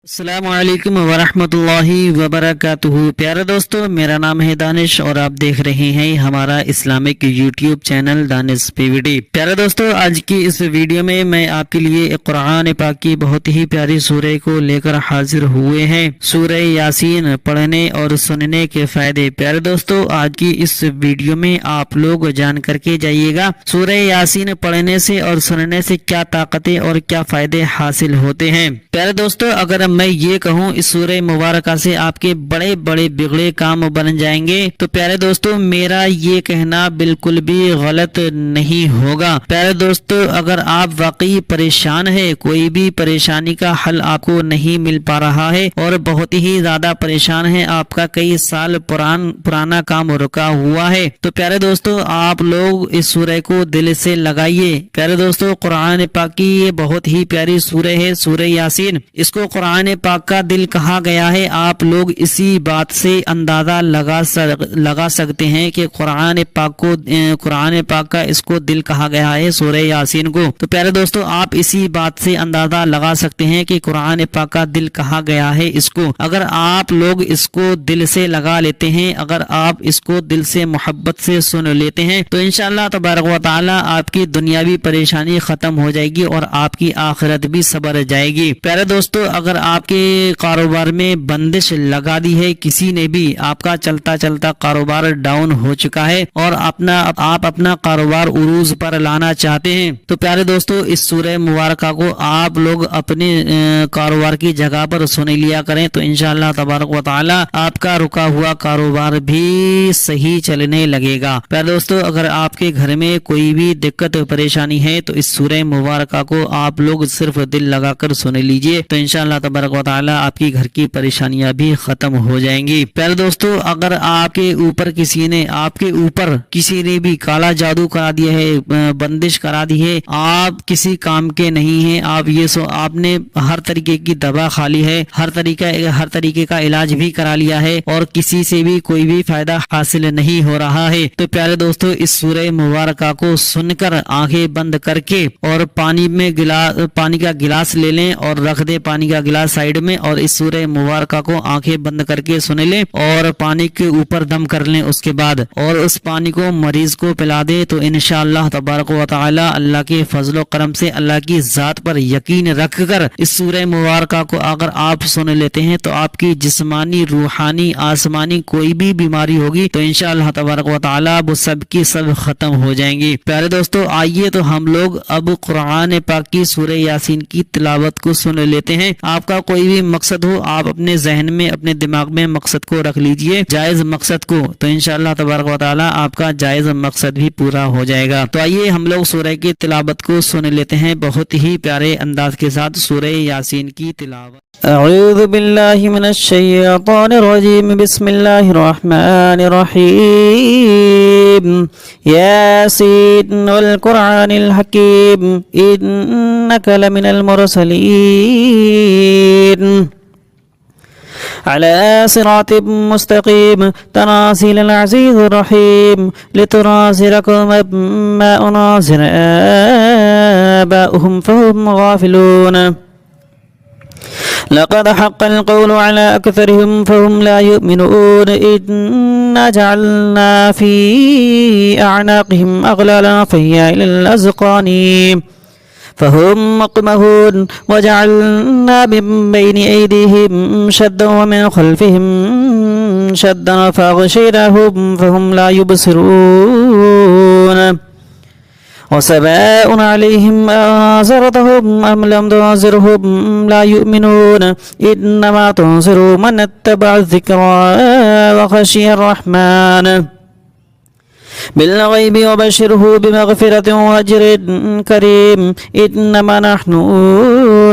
السلام علیکم ورحمۃ اللہ وبرکاتہ۔ پیارے دوستو، میرا نام ہے دانش اور آپ دیکھ رہے ہیں ہمارا اسلامک یوٹیوب چینل دانش پی وی ڈی۔ پیارے دوستو، آج کی اس ویڈیو میں میں آپ کے لیے قرآن پاک کی بہت ہی پیاری سورہ کو لے کر حاضر ہوئے ہیں۔ سورہ یاسین پڑھنے اور سننے کے فائدے۔ پیارے دوستو، آج کی اس ویڈیو میں آپ لوگ جان کر کے جائیے گا سورہ یاسین پڑھنے سے اور سننے سے کیا طاقتیں اور کیا فائدے حاصل ہوتے ہیں۔ پیارے دوستو، اگر میں یہ کہوں اس سورہ مبارکہ سے آپ کے بڑے بڑے بگڑے کام بن جائیں گے تو پیارے دوستو میرا یہ کہنا بالکل بھی غلط نہیں ہوگا۔ پیارے دوستو، اگر آپ واقعی پریشان ہے، کوئی بھی پریشانی کا حل آپ کو نہیں مل پا رہا ہے اور بہت ہی زیادہ پریشان ہے، آپ کا کئی سال پرانا کام رکا ہوا ہے، تو پیارے دوستو آپ لوگ اس سورہ کو دل سے لگائیے۔ پیارے دوستو، قرآن پاک کی یہ بہت ہی پیاری سورہ ہے، سورہ یاسین۔ اس کو قرآن پاک کا دل کہا گیا ہے۔ آپ لوگ اسی بات سے اندازہ لگا سکتے ہیں کہ قرآن پاک کا اس کو دل کہا گیا ہے، سورہ یاسین کو۔ تو پیارے دوستو، آپ اسی بات سے اندازہ لگا سکتے ہیں کہ قرآن پاک کا دل کہا گیا ہے اس کو۔ اگر آپ لوگ اس کو دل سے لگا لیتے ہیں، اگر آپ اس کو دل سے محبت سے سن لیتے ہیں تو انشاءاللہ تبارک و تعالی آپ کی دنیاوی پریشانی ختم ہو جائے گی اور آپ کی آخرت بھی سنور جائے گی۔ پیارے دوستو، اگر آپ کے کاروبار میں بندش لگا دی ہے، کسی نے بھی آپ کا چلتا کاروبار ڈاؤن ہو چکا ہے اور آپ اپنا کاروبار عروج پر لانا چاہتے ہیں، تو پیارے دوستو اس سورہ مبارکہ کو آپ لوگ اپنے کاروبار کی جگہ پر سن لیا کریں تو انشاءاللہ تبارک و تعالی آپ کا رکا ہوا کاروبار بھی صحیح چلنے لگے گا۔ پیارے دوستو، اگر آپ کے گھر میں کوئی بھی دقت پریشانی ہے تو اس سورہ مبارکہ کو آپ لوگ صرف دل لگا کر سن لیجئے تو انشاءاللہ تبارک و تعالی آپ کی گھر کی پریشانیاں بھی ختم ہو جائیں گی۔ پیارے دوستو، اگر آپ کے اوپر کسی نے بھی کالا جادو کرا دیا ہے، بندش کرا دی ہے، آپ کسی کام کے نہیں ہیں، آپ نے ہر طریقے کی دوا کھا لی ہے، ہر طریقے کا علاج بھی کرا لیا ہے اور کسی سے بھی کوئی بھی فائدہ حاصل نہیں ہو رہا ہے، تو پیارے دوستو اس سورہ مبارکہ کو سن کر آنکھیں بند کر کے اور پانی کا گلاس لے لیں اور رکھ دیں پانی کا گلاس سائیڈ میں، اور اس سورہ مبارکہ کو آنکھیں بند کر کے سن لیں اور پانی کے اوپر دم کر لیں، اس کے بعد اور اس پانی کو مریض کو پلا دیں تو انشاءاللہ تبارک و تعالی اللہ کے فضل و کرم سے، اللہ کی ذات پر یقین رکھ کر اس سورہ مبارکہ کو اگر آپ سن لیتے ہیں تو آپ کی جسمانی، روحانی، آسمانی کوئی بھی بیماری ہوگی تو انشاءاللہ تبارک و تعالی وہ سب کی سب ختم ہو جائیں گی۔ پیارے دوستو، آئیے تو ہم لوگ اب قرآن پاک کی سورہ یاسین کی تلاوت کو سن لیتے ہیں۔ آپ کا کوئی بھی مقصد ہو، آپ اپنے ذہن میں، اپنے دماغ میں مقصد کو رکھ لیجئے، جائز مقصد کو، تو انشاءاللہ تبارک و تعالی آپ کا جائز مقصد بھی پورا ہو جائے گا۔ تو آئیے ہم لوگ سورہ کی تلاوت کو سن لیتے ہیں بہت ہی پیارے انداز کے ساتھ سورہ یاسین کی تلاوت۔ اعوذ باللہ من الشیطان الرجیم، بسم اللہ الرحمن الرحیم، یاسین والقرآن الحکیم انک لمن المرسلین على صراط مستقيم تنازل العزيز الرحيم لتنازل قوما ما أنازل آباؤهم فهم غافلون لقد حق القول على أكثرهم فهم لا يؤمنون إنا جعلنا في أعناقهم أغلالا فهي إلى الأذقان فهم مقمحون وجعلنا من بين أيديهم شدا ومن خلفهم شدا فأغشيناهم فهم لا يبصرون وسواء عليهم أنذرتهم أم لم تنذرهم لا يؤمنون إنما تنذر من اتبع الذكرى وخشي الرحمن بالغيب وبشره بمغفرة وأجر كريم إنما نحن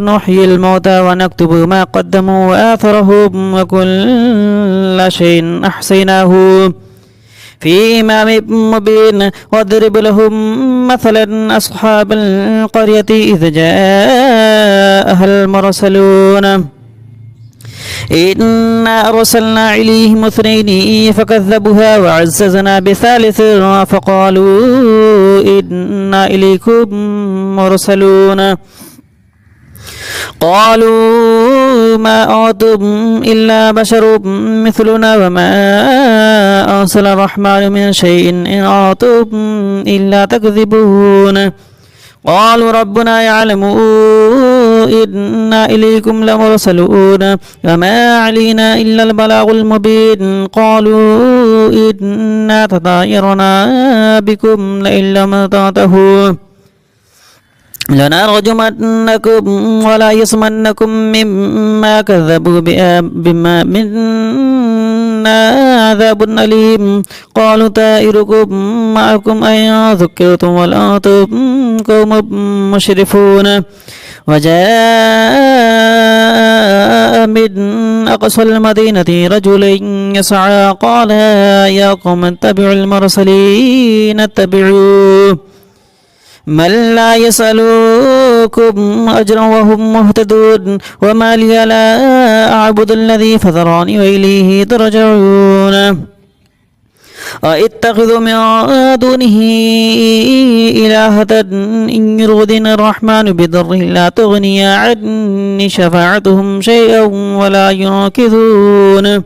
نحيي الموتى ونكتب ما قدموا وآثرهم وكل شيء أحصيناه في إمام مبين واضرب لهم مثلا أصحاب القرية إذ جاءها المرسلون إنا أرسلنا إليهم اثنين فكذبوها وعززنا بثالث فقالوا إنا إليكم مرسلون قالوا ما أنتم إلا بشر مثلنا وما أرسل الرحمن من شيء إن أنتم إلا تكذبون قالوا ربنا يعلم إنا إليكم لمرسلون وما علينا إلا البلاغ المبين قالوا إنا تطيرنا بكم لئن لم تنتهوا لنرجمنكم ولا يسمنكم مما كذبوا بما منا عذاب أليم قالوا طائركم معكم أن ذكرتم بل أنتم قوم مسرفون وجاء من أقصى المدينة رجل يسعى قال يا قوم اتبعوا المرسلين اتبعوا من لا يسألكم أجرا وهم مهتدون وما لي لا أعبد الذي فطرني وإليه ترجعون أتخذ من دونه إلهة إن يردني الرحمن بضر لا تغني عني شفاعتهم شيئا ولا ينقذون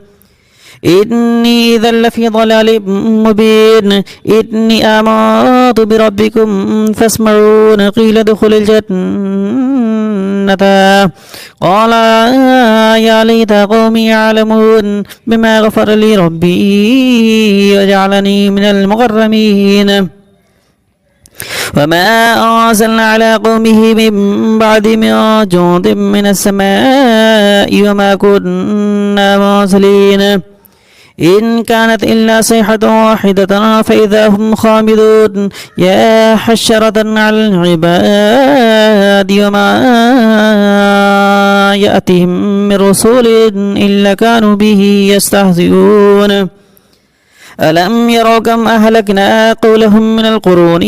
إني إذا لفي ضلال مبين إني آمنت بربكم فاسمعون قيل ادخل الجنة قال يا ليت قومي يعلمون بما غفر لي ربي وجعلني من المكرمين وما أرسلنا على قومه من بعد من جند من السماء وما كنا مرسلين إن كانت إلا صيحة واحدة فإذا هم خامدون يا حشرة على العباد وما يأتيهم من رسول إلا كانوا به يستهزئون ألم يروا كم أهلكنا قولهم من القرون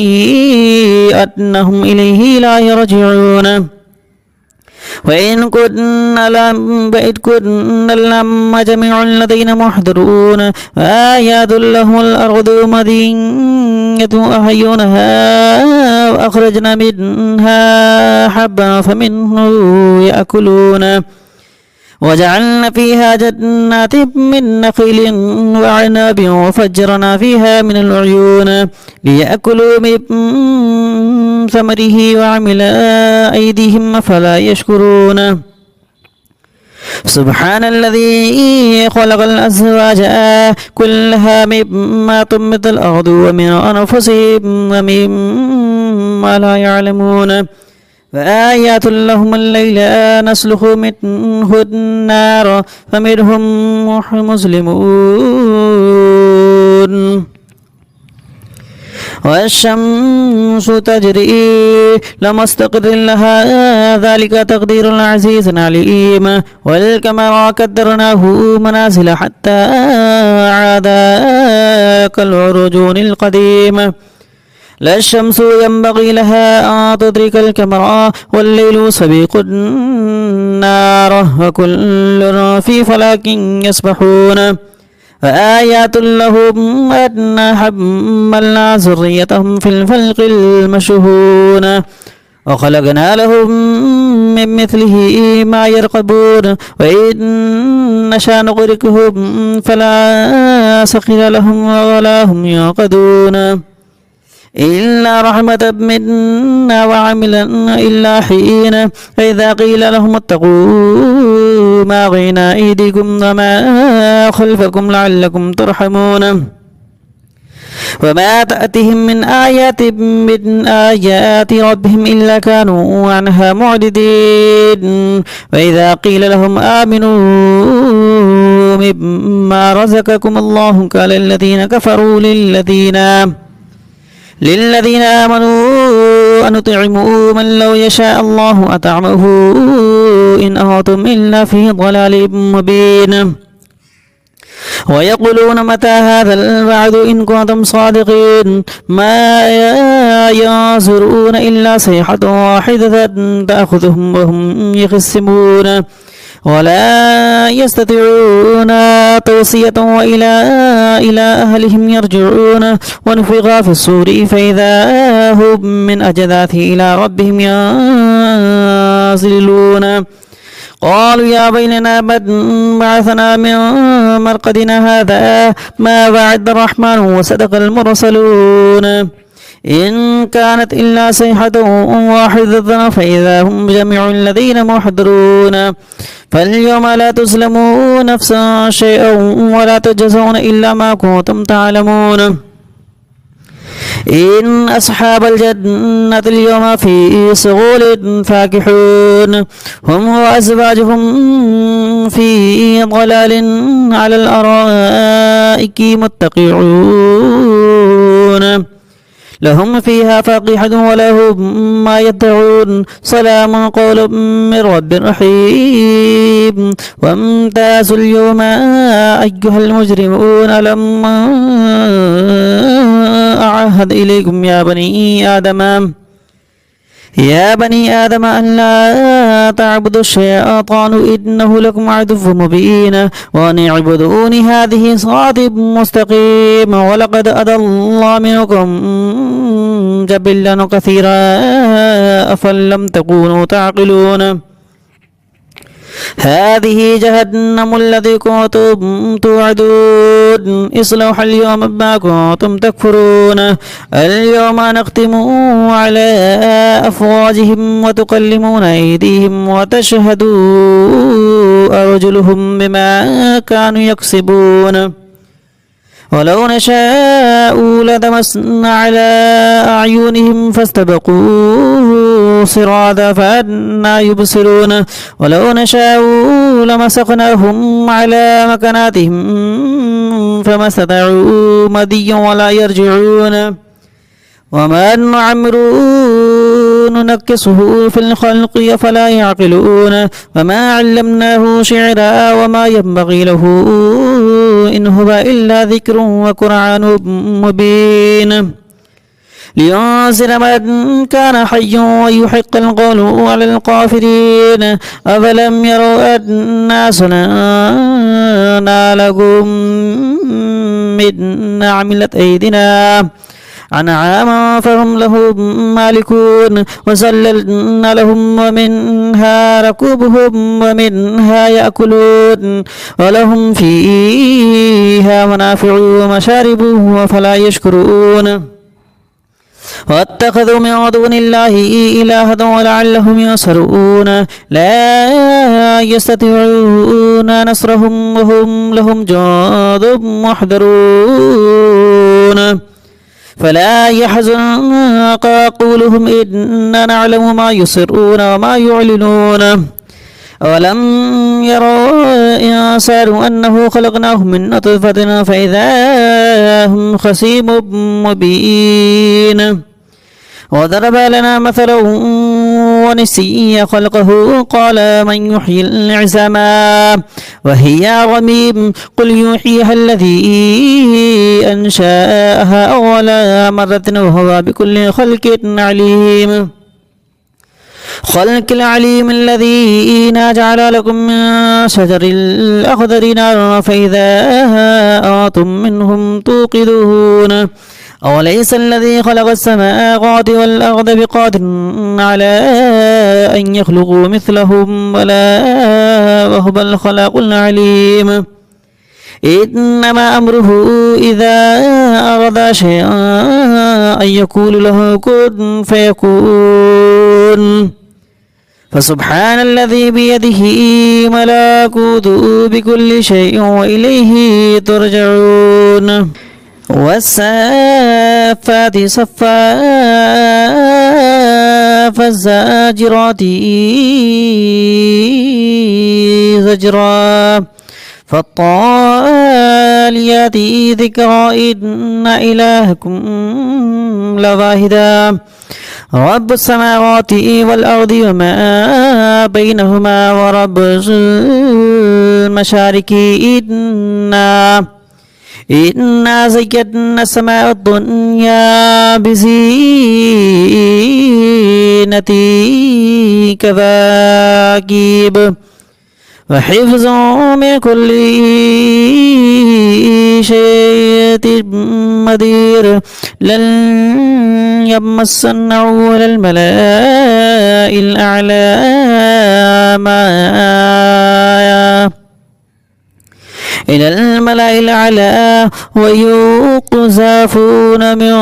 أنهم إليه لا يرجعون وإن كنا لما جميع الذين محضرون آيات لهم الأرض مدينة أحيونها وأخرجنا منها حبا فمنه يأكلون وجعلنا فيها جنات من نخيل وعنب وفجرنا فيها من العيون ليأكلوا من ثمره وعمل أيديهم فلا يشكرون سبحان الذي خلق الأزواج كلها مما تنبت الأرض ومن أنفسهم ومما لا يعلمون وآيات لهم الليل نسلخ منه النار فمنهم مسلمون والشمس تجري لمستقر لها ذلك تقدير العزيز العليم والقمر قدرناه منازل حتى عاد كالعرجون القديم لا الشمس ينبغي لها أن تدرك القمر والليل سبيق النار وكل في فلك يسبحون وآيات لهم أن حملنا ذريتهم في الفلك المشحون وخلقنا لهم من مثله ما يركبون وإن نشأ نغرقهم فلا سخر لهم ولا هم يعقدون إلا رحمة منا وعملا إلا حين فإذا قيل لهم اتقوا ما بين أيديكم وما خلفكم لعلكم ترحمون وما تأتيهم من آيات من آيات ربهم إلا كانوا عنها معرضين وإذا قيل لهم آمنوا مما رزقكم الله قال الذين كفروا للذين آمنوا أن نطعموا من لو يشاء الله أطعمه إن أنتم إلا في ضلال مبين ويقولون متى هذا الوعد إن كنتم صادقين ما ينظرون إلا صيحة واحدة تأخذهم وهم يخصمون ولا يستطيعون توصية إلى أهلهم يرجعون ونفخ في الصور فإذا هم من أجداثه إلى ربهم لخاسرون قالوا يا ويلنا من بعثنا من مرقدنا هذا ما وعد الرحمن وصدق المرسلون إن كانت إلا صيحة واحدة فإذا هم جميع الذين محضرون فاليوم لا تظلمون نفسا شيئا ولا تجزون إلا ما كنتم تعلمون إن أصحاب الجنة اليوم في صغول فاكحون هم وأزواجهم في ضلال على الأرائك متقعون لهم فيها فاقحة ولهم ما يدعون سلام قول من رب رحيم وامتازوا اليوم أيها المجرمون لما أعهد إليكم يا بني آدم أن لا تعبدوا الشيطان إنه لكم عدو مبين وأن اعبدوني هذه صراط مستقيم ولقد أضل منكم جبلا كثيرا أفلم تكونوا تعقلون هذه جهنم الذي كنتم توعدون اصلوها اليوم بما كنتم تكفرون اليوم نختم على أفواههم وتكلمنا أيديهم وتشهد أرجلهم بما كانوا يكسبون ولو نشاء لطمسنا على أعينهم فاستبقوا صراطا فأنى يبصرون ولو نشاء لمسخناهم على مكاناتهم فما استطاعوا مضيا ولا يرجعون وما نعمر ننكسه في الخلق فلا يعقلون وما علمناه شعرا وما ينبغي له إن هو إلا ذكر وقرآن مبين لينذر من كان حيا ويحق القول على الكافرين أفلم يروا أنا صنعنا لهم من عملت أيدينا أنعاما فهم له مالكون وسللنا لهم ومنها ركوبهم ومنها يأكلون ولهم فيها منافع ومشارب فلا يشكرون واتخذوا من دون الله إلها ولعلهم ينصرون لا يستطيعون نصرهم وهم لهم جند محضرون فلا يحزنك قولهم إنا نعلم ما يسرون وما يعلنون أولم يروا الإنسان أنه خلقناه من نطفة فإذا هم خصيم مبين وضرب لنا مثلا ونسي خلقه قال من يحيي العظام وهي رميم قل يحييها الذي أنشأها أول مرة وهو بكل خلق عليم خلق العليم الذين جعل لكم من شجر الأخضر نارا فإذا أنتم منهم توقدون أوليس الذي خلق السماوات والأرض بقادر على أن يخلقوا مثلهم بلى وهو الخلاق العليم إنما أمره إذا أراد شيئا أن يقول له كن فيكون فسبحان الذي بيده ملكوت بكل شيء وإليه ترجعون والسافات صفا فالزاجرات زجرا فالطاليات ذكرا إن إلهكم لواحدا رب السماوات والأرض وما بينهما ورب المشارق إنا زينا السماء الدنيا بزينة كواكب وحفظا من كل شيء مدير لن يمسن ولا الملائكة الأعلى إلى الملأ الأعلى ويقذفون من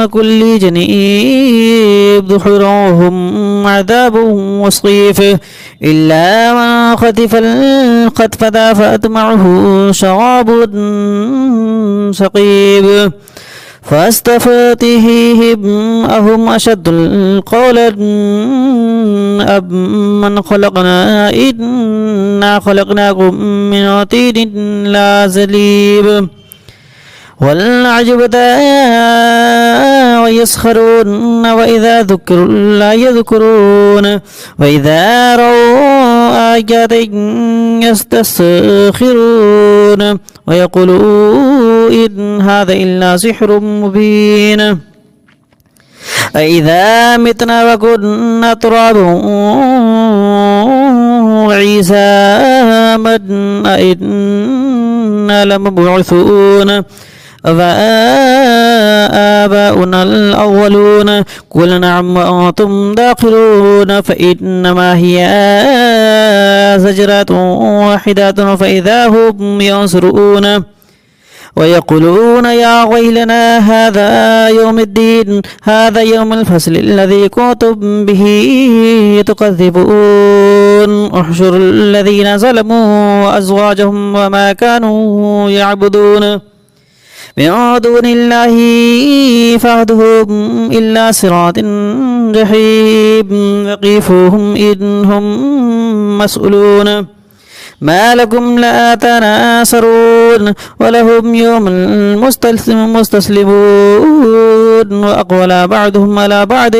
كل جنيب دحورهم عذاب وصيف إلا من خطف الخطفة فأتبعه شراب سقيم فاستفتهم أهم أشد القول أم من خلقنا إنا خلقناكم من طين لازليب والعجب ويسخرون وإذا ذكروا لا يذكرون وإذا رأوا آيات يستسخرون ويقولون إن هذا إلا سحر مبين أإذا متنا وكنا ترابا وعظاما أإنا لمبعوثون فآباؤنا الأولون قل نعم وأنتم داخلون فإنما هي زجرات واحدة فإذا هم ينصرون ويقولون يا ويلنا هذا يوم الدين هذا يوم الفصل الذي كنتم به تكذبون احشروا الذين ظلموا وأزواجهم وما كانوا يعبدون من دون الله فاهدهم إلا صراط جحيم وقفوهم إنهم مسؤولون ما لكم لا تناصرون ولهم يوم المستسلمون وأقبل بعضهم على بعض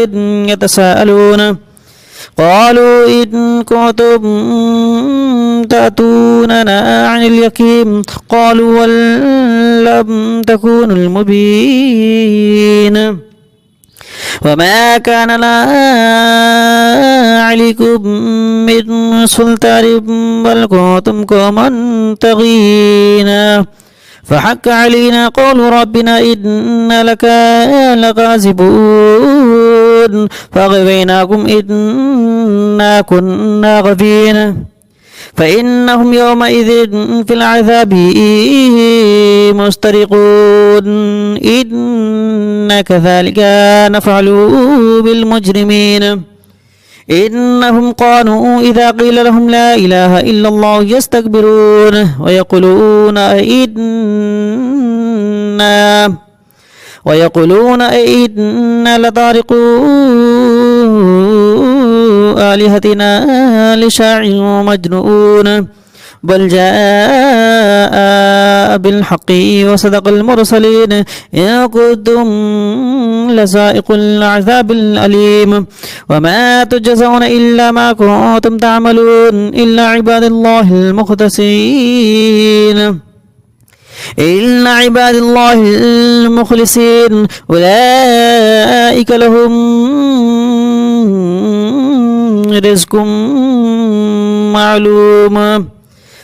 يتساءلون قالوا إن كنتم تأتوننا عن اليقين قالوا ولم تكونوا المبين وما كان لنا عليكم من سلطان بل كنتم قوما طاغين فحق علينا قول ربنا إنا لكاذبون فأغويناكم إنا كنا غاوين فإنهم يومئذ في العذاب مشتركون إنا كذلك نفعل بالمجرمين إنهم قالوا إذا قيل لهم لا إله إلا الله يستكبرون ويقولون أئنا لتاركو آلهتنا لشاعر مجنون بل جاء بالحق وصدق المرسلين إن كنتم لذائق العذاب الأليم وما تجزون إلا ما كنتم تعملون إلا عباد الله المخلصين أولئك لهم رزق معلوم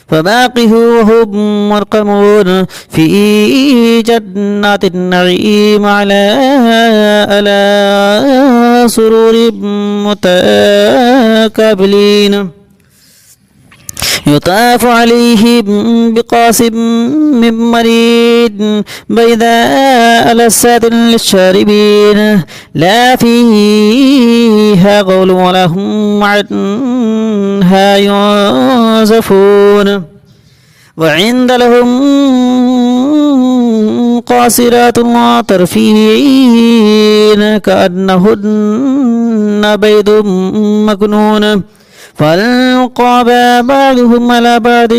فباقهم مرقمون في جنات النعيم على سرور متقابلين يطاف عليهم بقاسم من مريد بيضاء لذة للشاربين لا فيها غول ولا هم عنها ينزفون وعند لهم قاصرات الطرف عين كأنهن بيض مكنون فالقى بعضهم على بعض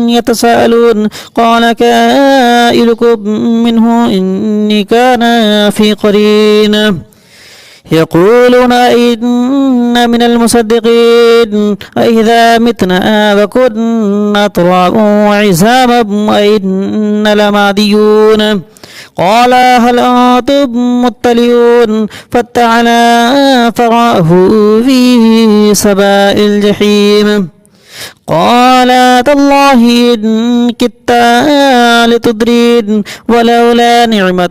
يتساءلون قال قائلكم منه إني كان في قرين يقولون إن من المصدقين أإذا متنا وكنا ترابا وعظاما أإنا لماديون قال هل أنتم مطلعون فاتعلى فراه في سباء الجحيم قال تالله إن كدت لتدرين ولولا نعمة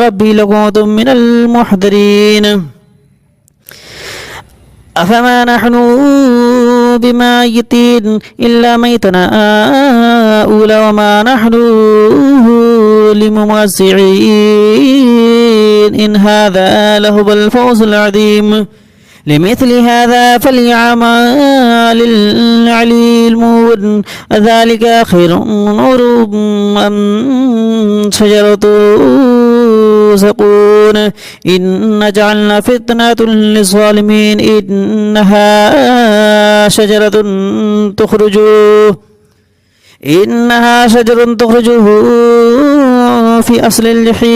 ربي لكنت من المحضرين أفما نحن بميتين إلا ميتنا أولى وما نحن لممسعين إن هذا لهو الفوز العظيم لمثل هذا فليعمل العليمون ذلك خير عروب أم شجرة زقون إن جعلنا فتنة للظالمين إنها شجرة تخرج في أصل الجحيم